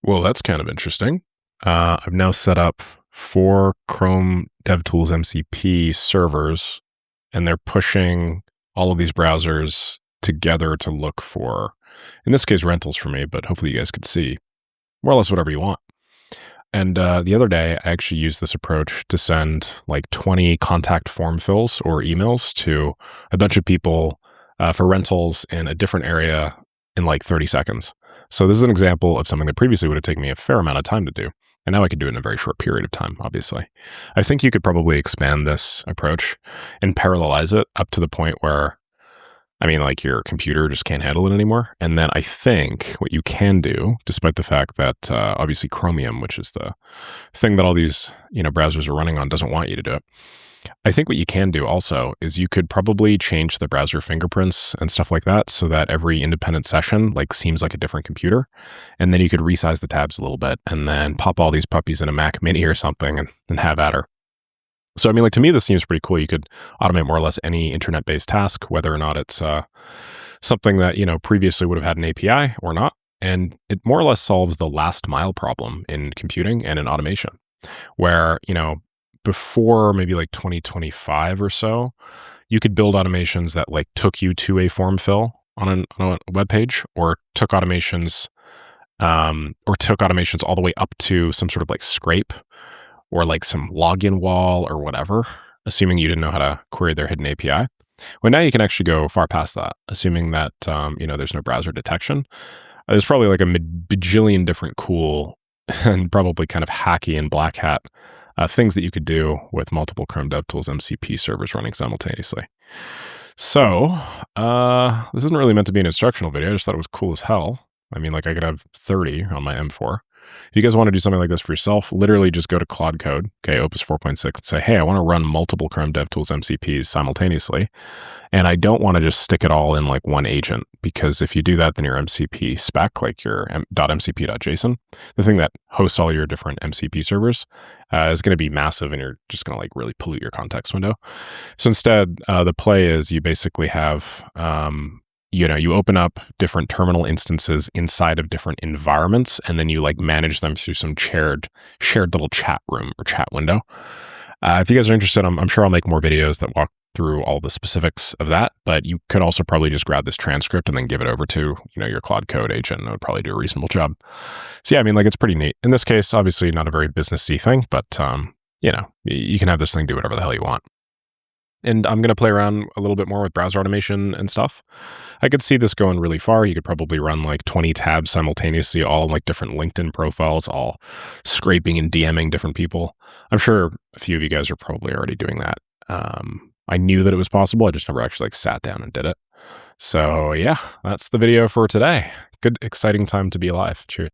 Well, that's kind of interesting. I've now set up 4 Chrome DevTools MCP servers, and they're pushing all of these browsers together to look for, in this case, rentals for me, but hopefully you guys could see more or less whatever you want. And the other day, I actually used this approach to send like 20 contact form fills or emails to a bunch of people for rentals in a different area in like 30 seconds. So this is an example of something that previously would have taken me a fair amount of time to do. And now I can do it in a very short period of time, obviously. I think you could probably expand this approach and parallelize it up to the point where, I mean, like your computer just can't handle it anymore. And then I think what you can do, despite the fact that obviously Chromium, which is the thing that all these browsers are running on, doesn't want you to do it. I think what you can do also is you could probably change the browser fingerprints and stuff like that so that every independent session like seems like a different computer. And then you could resize the tabs a little bit and then pop all these puppies in a Mac Mini or something and have at her. So, I mean, like to me, this seems pretty cool. You could automate more or less any internet-based task, whether or not it's something that, previously would have had an API or not. And it more or less solves the last mile problem in computing and in automation, where, before maybe like 2025 or so, you could build automations that like took you to a form fill on a web page, or took automations all the way up to some sort of like scrape or like some login wall or whatever, assuming you didn't know how to query their hidden API. Well, now you can actually go far past that, assuming that there's no browser detection. There's probably like a bajillion different cool and probably kind of hacky and black hat things that you could do with multiple Chrome DevTools MCP servers running simultaneously. So this isn't really meant to be an instructional video. I just thought it was cool as hell. I mean, like I could have 30 on my M4. If you guys want to do something like this for yourself, literally just go to Claude Code, Opus 4.6, and say, hey, I want to run multiple Chrome DevTools MCPs simultaneously. And I don't want to just stick it all in like one agent, because if you do that, then your MCP spec, like your .mcp.json, the thing that hosts all your different MCP servers, is going to be massive, and you're just going to like really pollute your context window. So instead, the play is you basically have you open up different terminal instances inside of different environments, and then you like manage them through some shared little chat room or chat window. If you guys are interested, I'm sure I'll make more videos that walk through all the specifics of that, but you could also probably just grab this transcript and then give it over to, your Claude Code agent, and it would probably do a reasonable job. So yeah, I mean, like it's pretty neat. In this case, obviously not a very businessy thing, but you can have this thing do whatever the hell you want. And I'm going to play around a little bit more with browser automation and stuff. I could see this going really far. You could probably run like 20 tabs simultaneously, all like different LinkedIn profiles, all scraping and DMing different people. I'm sure a few of you guys are probably already doing that. I knew that it was possible. I just never actually like sat down and did it. So yeah, that's the video for today. Good, exciting time to be alive. Cheers.